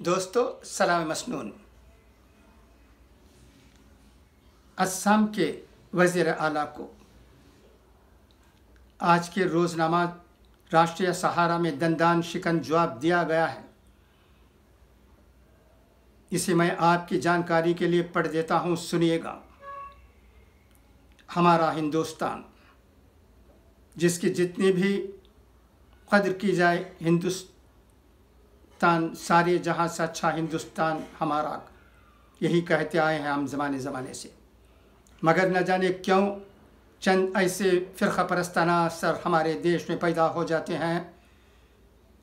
دوستو سلام مسنون۔ اسام کے وزیر اعلیٰ کو آج کے روزنامہ راشٹریہ سہارا میں دندان شکن جواب دیا گیا ہے۔ اسے میں آپ کی جانکاری کے لیے پڑھ دیتا ہوں، سنیے گا۔ ہمارا ہندوستان، جس کی جتنی بھی قدر کی جائے، ہندوستان سارے جہاں سے اچھا ہندوستان ہمارا، یہی کہتے آئے ہیں ہم زمانے سے، مگر نہ جانے کیوں چند ایسے فرقہ پرستانہ اثر ہمارے دیش میں پیدا ہو جاتے ہیں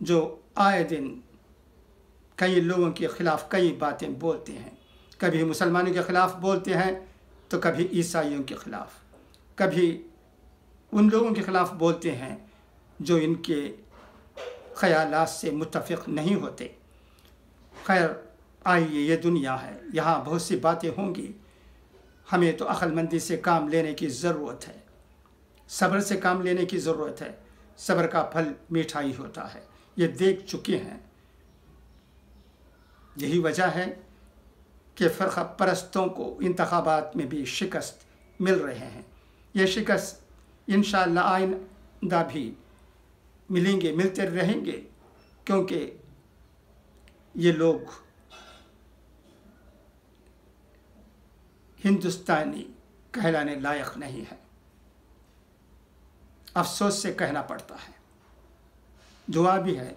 جو آئے دن کئی لوگوں کے خلاف کئی باتیں بولتے ہیں۔ کبھی مسلمانوں کے خلاف بولتے ہیں تو کبھی عیسائیوں کے خلاف، کبھی ان لوگوں کے خلاف بولتے ہیں جو ان کے خیالات سے متفق نہیں ہوتے۔ خیر، آئیے، یہ دنیا ہے، یہاں بہت سی باتیں ہوں گی، ہمیں تو عقل مندی سے کام لینے کی ضرورت ہے، صبر سے کام لینے کی ضرورت ہے۔ صبر کا پھل میٹھا ہی ہوتا ہے، یہ دیکھ چکے ہیں۔ یہی وجہ ہے کہ فرقہ پرستوں کو انتخابات میں بھی شکست مل رہے ہیں۔ یہ شکست انشاءاللہ آئندہ بھی ملیں گے، ملتے رہیں گے، کیونکہ یہ لوگ ہندوستانی کہلانے لائق نہیں ہے۔ افسوس سے کہنا پڑتا ہے، دعا بھی ہے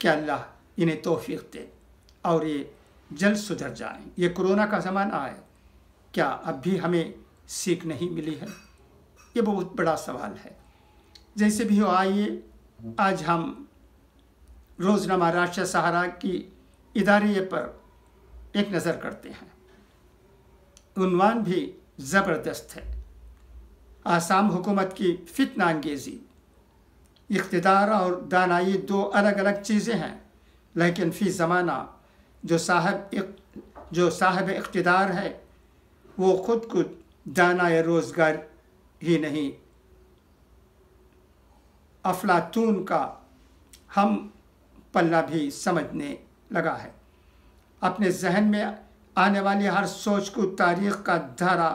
کہ اللہ انہیں توفیق دے اور یہ جلد سدھر جائیں۔ یہ کرونا کا زمانہ ہے، کیا اب بھی ہمیں سیکھ نہیں ملی ہے؟ یہ بہت بڑا سوال ہے۔ جیسے بھی ہو، آئیے آج ہم روزنامہ راشٹریہ سہارا کی اداریے پر ایک نظر کرتے ہیں۔ عنوان بھی زبردست ہے: آسام حکومت کی فتنہ انگیزی۔ اقتدار اور دانائی دو الگ الگ چیزیں ہیں، لیکن فی زمانہ جو صاحب اقتدار ہے وہ خود دانائے روزگار ہی نہیں، افلاطون کا ہم پلہ بھی سمجھنے لگا ہے۔ اپنے ذہن میں آنے والی ہر سوچ کو تاریخ کا دھارا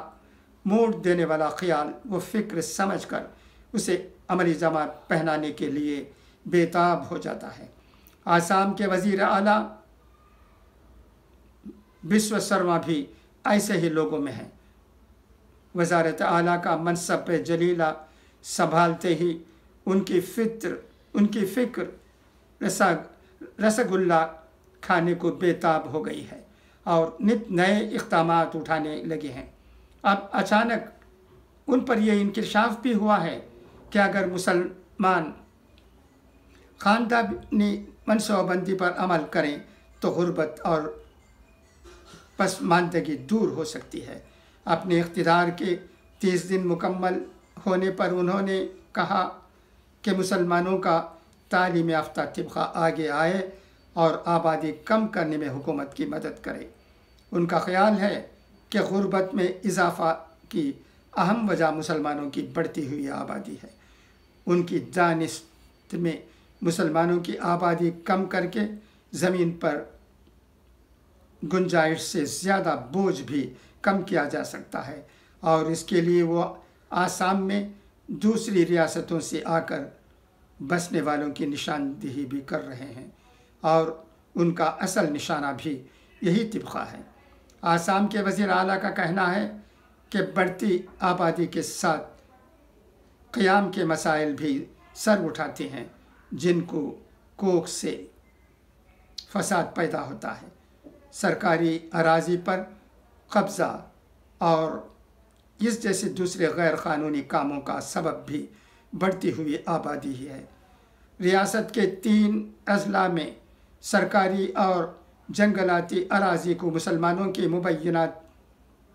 موڑ دینے والا خیال و فکر سمجھ کر اسے عملی جامہ پہنانے کے لیے بےتاب ہو جاتا ہے۔ آسام کے وزیر اعلیٰ بسوا سرما بھی ایسے ہی لوگوں میں ہیں۔ وزارت اعلیٰ کا منصب جلیلہ سنبھالتے ہی ان کی فکر رسگلہ کھانے کو بےتاب ہو گئی ہے اور نت نئے اقدامات اٹھانے لگے ہیں۔ اب اچانک ان پر یہ انکشاف بھی ہوا ہے کہ اگر مسلمان خاندانی منصوبہ بندی پر عمل کریں تو غربت اور پسماندگی دور ہو سکتی ہے۔ اپنے اقتدار کے 30 دن مکمل ہونے پر انہوں نے کہا کہ مسلمانوں کا تعلیم یافتہ طبقہ آگے آئے اور آبادی کم کرنے میں حکومت کی مدد کرے۔ ان کا خیال ہے کہ غربت میں اضافہ کی اہم وجہ مسلمانوں کی بڑھتی ہوئی آبادی ہے۔ ان کی دانست میں مسلمانوں کی آبادی کم کر کے زمین پر گنجائش سے زیادہ بوجھ بھی کم کیا جا سکتا ہے، اور اس کے لیے وہ آسام میں دوسری ریاستوں سے آ کر بسنے والوں کی نشاندہی بھی کر رہے ہیں، اور ان کا اصل نشانہ بھی یہی طبقہ ہے۔ آسام کے وزیر اعلیٰ کا کہنا ہے کہ بڑھتی آبادی کے ساتھ قیام کے مسائل بھی سر اٹھاتے ہیں، جن کو کوکھ سے فساد پیدا ہوتا ہے، سرکاری اراضی پر قبضہ اور اس جیسے دوسرے غیر قانونی کاموں کا سبب بھی بڑھتی ہوئی آبادی ہی ہے۔ ریاست کے 3 اضلاع میں سرکاری اور جنگلاتی اراضی کو مسلمانوں کے مبینہ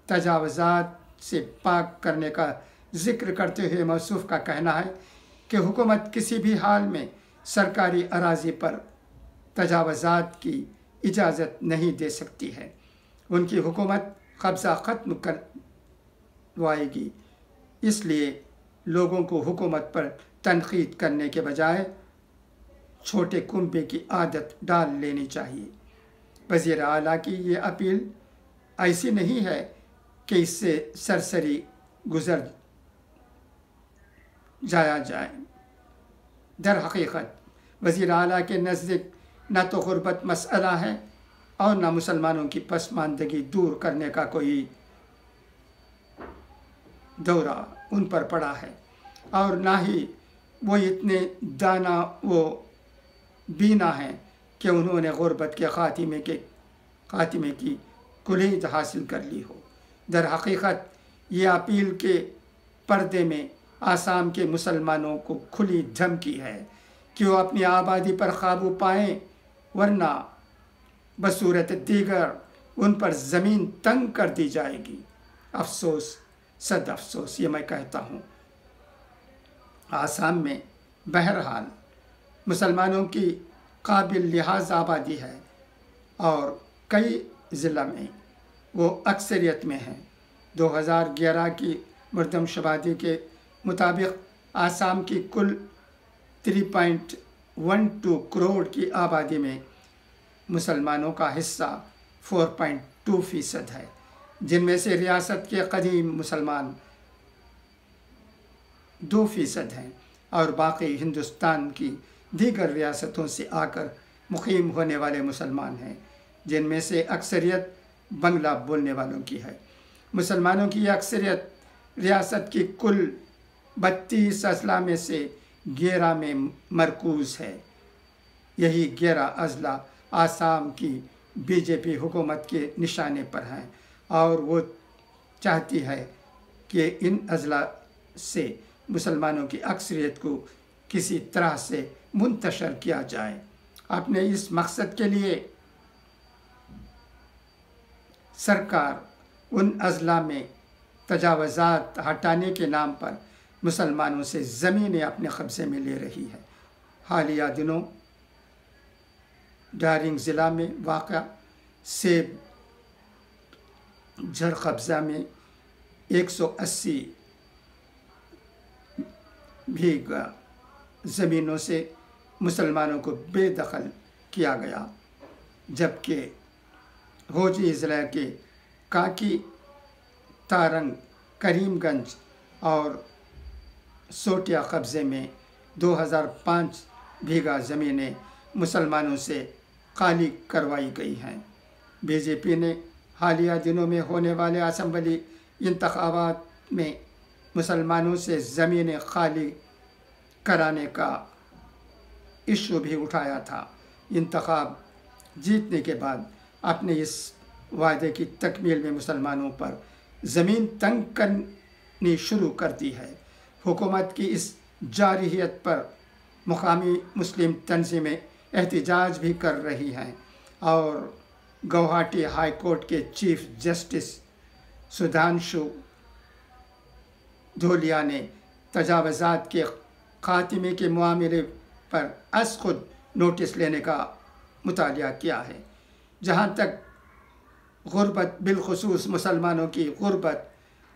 تجاوزات سے پاک کرنے کا ذکر کرتے ہوئے موصوف کا کہنا ہے کہ حکومت کسی بھی حال میں سرکاری اراضی پر تجاوزات کی اجازت نہیں دے سکتی ہے۔ ان کی حکومت قبضہ ختم کروائے گی، اس لیے لوگوں کو حکومت پر تنقید کرنے کے بجائے چھوٹے کنبے کی عادت ڈال لینی چاہیے۔ وزیر اعلیٰ کی یہ اپیل ایسی نہیں ہے کہ اس سے سرسری گزر جایا جائے۔ در حقیقت وزیر اعلیٰ کے نزدیک نہ تو غربت مسئلہ ہے اور نہ مسلمانوں کی پسماندگی دور کرنے کا کوئی دورہ ان پر پڑا ہے، اور نہ ہی وہ اتنے دانا و بینا ہیں کہ انہوں نے غربت کے خاتمے کی کلید حاصل کر لی ہو۔ در حقیقت یہ اپیل کے پردے میں آسام کے مسلمانوں کو کھلی دھمکی ہے کہ وہ اپنی آبادی پر قابو پائیں، ورنہ بصورت دیگر ان پر زمین تنگ کر دی جائے گی۔ افسوس، صد افسوس یہ میں کہتا ہوں، آسام میں بہرحال مسلمانوں کی قابل لحاظ آبادی ہے اور کئی ضلع میں وہ اکثریت میں ہیں۔ 2011 کی مردم شماری کے مطابق آسام کی کل 3.12 کروڑ کی آبادی میں مسلمانوں کا حصہ 4.2% ہے، جن میں سے ریاست کے قدیم مسلمان 2% ہیں اور باقی ہندوستان کی دیگر ریاستوں سے آ کر مقیم ہونے والے مسلمان ہیں، جن میں سے اکثریت بنگلہ بولنے والوں کی ہے۔ مسلمانوں کی اکثریت ریاست کی کل 32 اضلاع میں سے 11 میں مرکوز ہے۔ یہی 11 اضلاع آسام کی بی جے پی حکومت کے نشانے پر ہیں اور وہ چاہتی ہے کہ ان اضلاع سے مسلمانوں کی اکثریت کو کسی طرح سے منتشر کیا جائے۔ اپنے اس مقصد کے لیے سرکار ان اضلاع میں تجاوزات ہٹانے کے نام پر مسلمانوں سے زمینیں اپنے قبضے میں لے رہی ہے۔ حالیہ دنوں ڈارنگ ضلع میں واقع سیب جھر قبضہ میں 180 بیگھہ زمینوں سے مسلمانوں کو بے دخل کیا گیا، جبکہ گوجی ضلع کے کاکی، تارنگ، کریم گنج اور سوٹیا قبضے میں 2005 بیگھہ زمینیں مسلمانوں سے خالی کروائی گئی ہیں۔ بی جے پی نے حالیہ دنوں میں ہونے والے اسمبلی انتخابات میں مسلمانوں سے زمینیں خالی کرانے کا ایشو بھی اٹھایا تھا۔ انتخاب جیتنے کے بعد اپنے اس وعدے کی تکمیل میں مسلمانوں پر زمین تنگ کرنی شروع کر دی ہے۔ حکومت کی اس جارحیت پر مقامی مسلم تنظیمیں احتجاج بھی کر رہی ہیں اور گوہاٹی ہائی کورٹ کے چیف جسٹس سدھانشو دھولیا نے تجاوزات کے خاتمے کے معاملے پر از خود نوٹس لینے کا مطالبہ کیا ہے۔ جہاں تک غربت، بالخصوص مسلمانوں کی غربت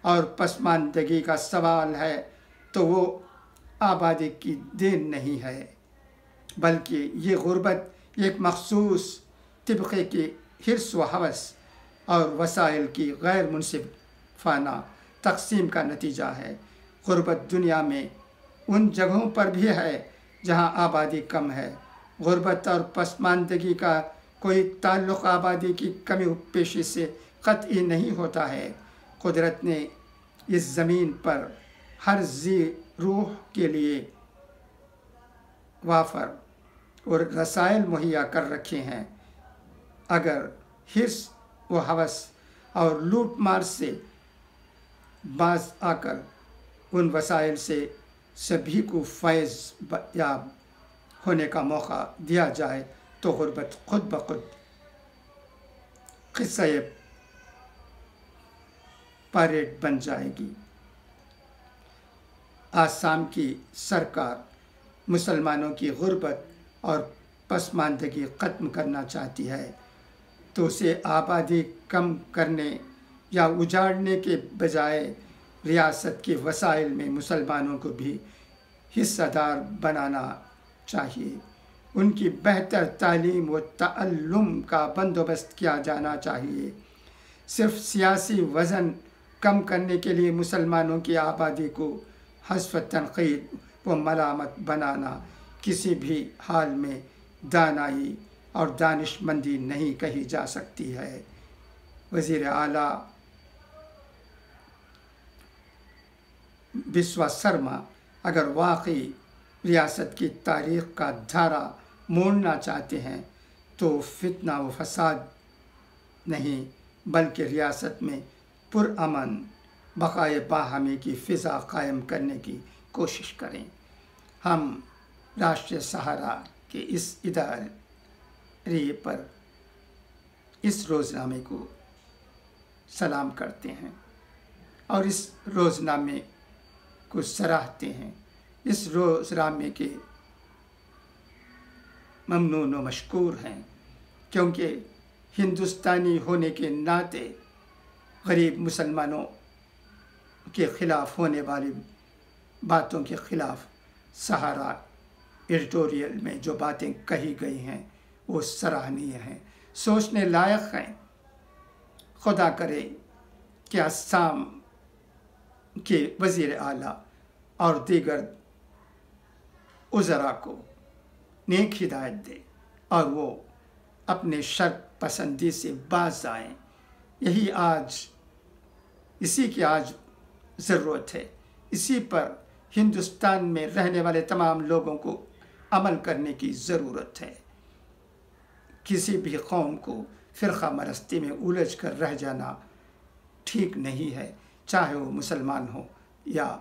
اور پسماندگی کا سوال ہے تو وہ آبادی کی دین نہیں ہے، بلکہ یہ غربت ایک مخصوص طبقے کی حرص و ہوس اور وسائل کی غیر منصفانہ تقسیم کا نتیجہ ہے۔ غربت دنیا میں ان جگہوں پر بھی ہے جہاں آبادی کم ہے۔ غربت اور پسماندگی کا کوئی تعلق آبادی کی کمی و پیشی سے قطعی نہیں ہوتا ہے۔ قدرت نے اس زمین پر ہر ذی روح کے لیے وافر اور رسائل مہیا کر رکھے ہیں۔ اگر حرص و ہوس اور لوٹ مار سے باز آ کر ان وسائل سے سبھی کو فیض یاب ہونے کا موقع دیا جائے تو غربت خود بخود قصہ پیریڈ بن جائے گی۔ آسام کی سرکار مسلمانوں کی غربت اور پسماندگی ختم کرنا چاہتی ہے تو اسے آبادی کم کرنے یا اجاڑنے کے بجائے ریاست کے وسائل میں مسلمانوں کو بھی حصہ دار بنانا چاہیے۔ ان کی بہتر تعلیم و تعلم کا بندوبست کیا جانا چاہیے۔ صرف سیاسی وزن کم کرنے کے لیے مسلمانوں کی آبادی کو حذف تنقید و ملامت بنانا کسی بھی حال میں دانائی اور دانش مندی نہیں کہی جا سکتی ہے۔ وزیر اعلیٰ بسوا سرما اگر واقعی ریاست کی تاریخ کا دھارا موڑنا چاہتے ہیں تو فتنہ و فساد نہیں بلکہ ریاست میں پرامن بقائے باہمی کی فضا قائم کرنے کی کوشش کریں۔ ہم راشٹریہ سہارا کے اس ادارے پر اس روزنامے کو سلام کرتے ہیں اور اس روزنامے کو سراہتے ہیں۔ اس روزنامے کے ممنون و مشکور ہیں کیونکہ ہندوستانی ہونے کے ناطے غریب مسلمانوں کے خلاف ہونے والی باتوں کے خلاف سہارا ایڈیٹوریل میں جو باتیں کہی گئی ہیں وہ سراہنیہ ہیں، سوچنے لائق ہیں۔ خدا کرے کہ آسام کے وزیر اعلیٰ اور دیگر وزراء کو نیک ہدایت دے اور وہ اپنے شرط پسندی سے باز آئیں۔ اسی کی آج ضرورت ہے۔ اسی پر ہندوستان میں رہنے والے تمام لوگوں کو عمل کرنے کی ضرورت ہے۔ کسی بھی قوم کو فرقہ پرستی میں الجھ کر رہ جانا ٹھیک نہیں ہے، چاہے وہ مسلمان ہو یا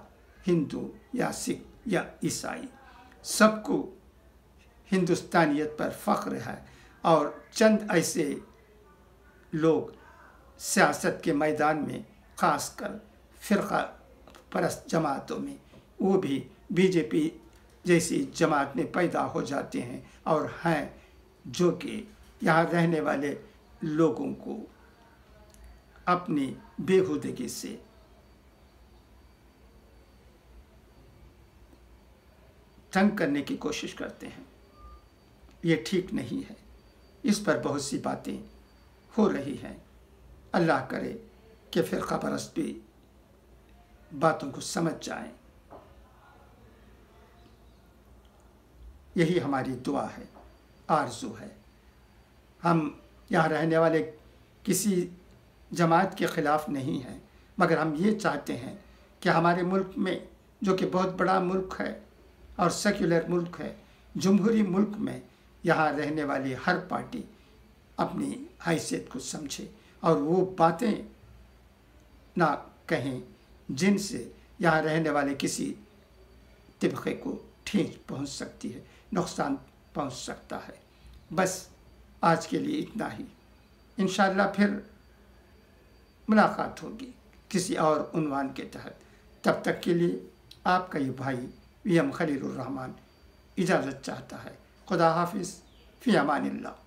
ہندو یا سکھ یا عیسائی، سب کو ہندوستانیت پر فخر ہے۔ اور چند ایسے لوگ سیاست کے میدان میں خاص کر فرقہ پرست جماعتوں میں وہ بھی بی جے پی جیسی جماعت میں پیدا ہو جاتے ہیں اور ہیں جو کہ یہاں رہنے والے لوگوں کو اپنی بےہودگی سے تنگ کرنے کی کوشش کرتے ہیں۔ یہ ٹھیک نہیں ہے۔ اس پر بہت سی باتیں ہو رہی ہیں۔ اللہ کرے کہ فرقہ پرست بھی باتوں کو سمجھ جائیں۔ یہی ہماری دعا ہے، آرزو ہے۔ ہم یہاں رہنے والے کسی جماعت کے خلاف نہیں ہیں، مگر ہم یہ چاہتے ہیں کہ ہمارے ملک میں، جو کہ بہت بڑا ملک ہے اور سیکولر ملک ہے، جمہوری ملک میں یہاں رہنے والی ہر پارٹی اپنی حیثیت کو سمجھے اور وہ باتیں نہ کہیں جن سے یہاں رہنے والے کسی طبقے کو ٹھیس پہنچ سکتی ہے، نقصان پہنچ سکتا ہے۔ بس آج کے لیے اتنا ہی۔ انشاءاللہ پھر ملاقات ہوگی کسی اور عنوان کے تحت۔ تب تک کے لیے آپ کا یہ بھائی وی ایم خلیل الرحمن اجازت چاہتا ہے۔ خدا حافظ، فی امان اللہ۔